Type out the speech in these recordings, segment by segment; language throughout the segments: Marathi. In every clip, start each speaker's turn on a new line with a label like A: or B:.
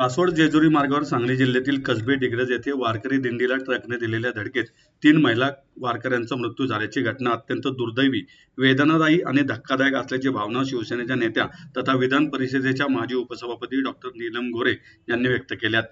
A: आसवड जेजुरी मार्गावर सांगली जिल्ह्यातील कसबे डिग्रज येथे वारकरी दिंडीला ट्रकने दिलेल्या धडकेत 3 महिला वारकऱ्यांचा मृत्यू झाल्याची घटना अत्यंत दुर्दैवी, वेदनादायी आणि धक्कादायक असल्याची भावना शिवसेनेच्या नेत्या तथा विधान परिषदेच्या माजी उपसभापती डॉ. नीलम गोऱ्हे यांनी व्यक्त केल्यात.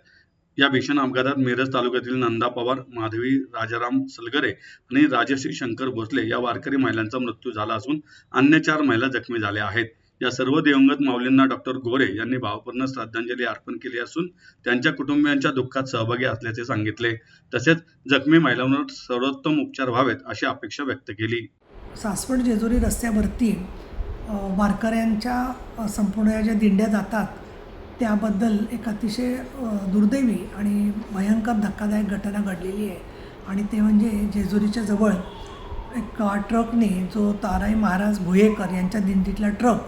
A: या भीषण अपघातात मिरज तालुक्यातील नंदा पवार, माधवी राजाराम सलगरे आणि राजश्री शंकर भोसले या वारकरी महिलांचा मृत्यू झाला असून अन्य 4 महिला जखमी झाल्या आहेत. या सर्व दिवंगत माऊलींना डॉ. गोरे यांनी भावपूर्ण श्रद्धांजली अर्पण केली असून त्यांच्या कुटुंबियांच्या दुःखात सहभागी असल्याचे सांगितले. तसेच जखमी महिलांवर सर्वोत्तम उपचार व्हावेत अशी अपेक्षा व्यक्त केली.
B: सासवड जेजुरी रस्त्यावरती वारकऱ्यांच्या संपूर्ण या ज्या दिंड्या जातात त्याबद्दल एक अतिशय दुर्दैवी आणि भयंकर धक्कादायक घटना घडलेली आहे. आणि ते म्हणजे जेजुरीच्या जवळ एक ट्रकने जो ताराई महाराज भुयेकर यांच्या दिंडीतला ट्रक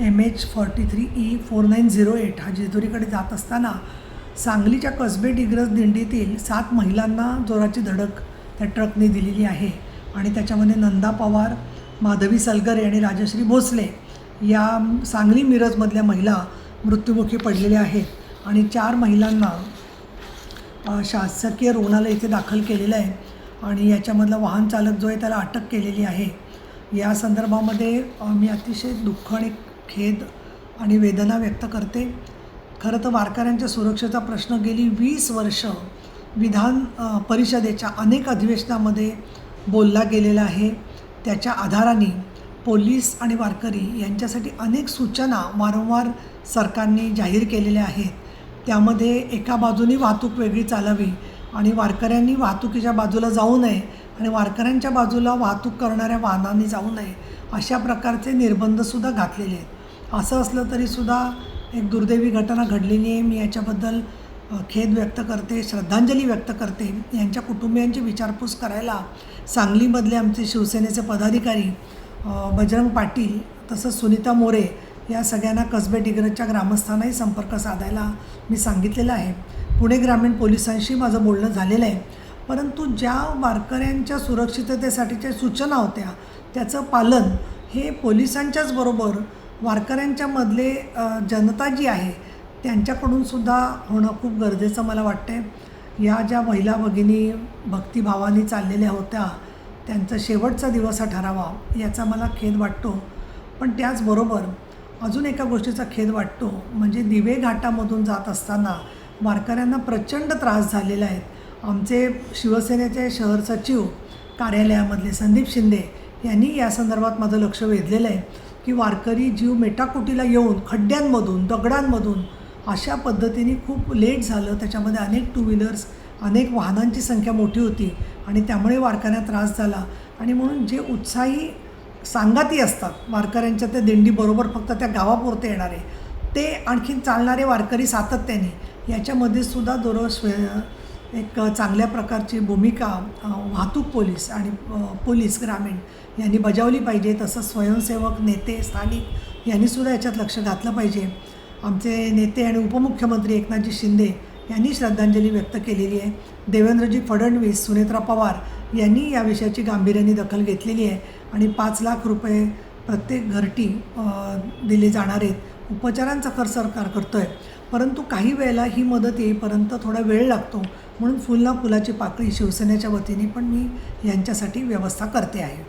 B: MH43E4908 हा जेजुरीकडे जात असताना सांगलीच्या कसबे डिग्रज दिंडीतील 7 महिलांना जोराची धडक त्या ट्रकने दिलेली आहे. आणि त्याच्यामध्ये नंदा पवार, माधवी सलगरे आणि राजश्री भोसले या सांगली मिरजमधल्या महिला मृत्युमुखी पडलेल्या आहेत. आणि 4 महिलांना शासकीय रुग्णालय इथे दाखल केलेलं आहे. आणि याच्यामधला वाहन चालक जो आहे त्याला अटक केलेली आहे. या संदर्भामध्ये मी अतिशय दुःख आणि खेद आणि वेदना व्यक्त करते. खरं तर वारकऱ्यांच्या सुरक्षेचा प्रश्न गेली 20 वर्ष विधान परिषदेच्या अनेक अधिवेशनामध्ये बोलला गेलेला आहे. त्याच्या आधाराने पोलीस आणि वारकरी यांच्यासाठी अनेक सूचना वारंवार सरकारने जाहीर केलेल्या आहेत. त्यामध्ये एका बाजूनी वाहतूक वेगळी चालावी आणि वारकऱ्यांनी वाहतुकीच्या बाजूला जाऊ नये आणि वारकऱ्यांच्या बाजूला वाहतूक करणाऱ्या वाहनांनी जाऊ नये अशा प्रकारचे निर्बंधसुद्धा घातलेले आहेत. असं असलं तरीसुद्धा एक दुर्दैवी घटना घडलेली आहे. मी याच्याबद्दल खेद व्यक्त करते, श्रद्धांजली व्यक्त करते. यांच्या कुटुंबियांची विचारपूस करायला सांगलीमधले आमचे शिवसेनेचे पदाधिकारी बजरंग पाटील तसंच सुनीता मोरे या सगळ्यांना कसबे डिग्रजच्या ग्रामस्थांनाही संपर्क साधायला मी सांगितलेलं आहे. पुणे ग्रामीण पोलिसांशी माझं बोलणं झालेलं आहे. परंतु ज्या वारकऱ्यांच्या सुरक्षिततेसाठीच्या सूचना होत्या त्याचं पालन हे पोलिसांच्याच बरोबर वारकऱ्यांच्यामधले जनता जी आहे त्यांच्याकडूनसुद्धा होणं खूप गरजेचं मला वाटतं आहे. या ज्या महिला भगिनी भक्तिभावाने चाललेल्या होत्या त्यांचा शेवटचा दिवस हा ठरावा याचा मला खेद वाटतो. पण त्याचबरोबर अजून एका गोष्टीचा खेद वाटतो म्हणजे दिवे घाटामधून जात असताना वारकऱ्यांना प्रचंड त्रास झालेला आहे. आमचे शिवसेनेचे शहर सचिव कार्यालयामधले संदीप शिंदे यांनी या संदर्भात माझं लक्ष वेधलेलं आहे की वारकरी जीव मेटाकुटीला येऊन खड्ड्यांमधून दगडांमधून अशा पद्धतीने खूप लेट झालं. त्याच्यामध्ये अनेक 2 व्हीलर्स अनेक वाहनांची संख्या मोठी होती आणि त्यामुळे वारकऱ्यांना त्रास झाला. आणि म्हणून जे उत्साही सांगाती असतात वारकऱ्यांच्या त्या दिंडीबरोबर फक्त त्या गावापुरते येणारे ते आणखीन चालणारे वारकरी सातत्याने याच्यामध्ये सुद्धा दररोज एक चांगल्या प्रकारची भूमिका वाहतूक पोलीस आणि पोलीस ग्रामीण यांनी बजावली पाहिजे. तसंच स्वयंसेवक नेते स्थानिक यांनीसुद्धा याच्यात लक्ष घातलं पाहिजे. आमचे नेते आणि उपमुख्यमंत्री एकनाथजी शिंदे यांनी श्रद्धांजली व्यक्त केलेली आहे. देवेंद्रजी फडणवीस, सुनेत्रा पवार यांनी या विषयाची गांभीर्याने दखल घेतलेली आहे आणि 5 लाख रुपये प्रत्येक घरटी दिले जाणार आहेत. उपचारांचा खर्च सरकार करतो आहे. परंतु काही वेळेला ही मदत येईपर्यंत थोडा वेळ लागतो. म्हणून फुलना फुलाची पाकळी शिवसेनेच्या वतीने पण मी यांच्यासाठी व्यवस्था करते आहे.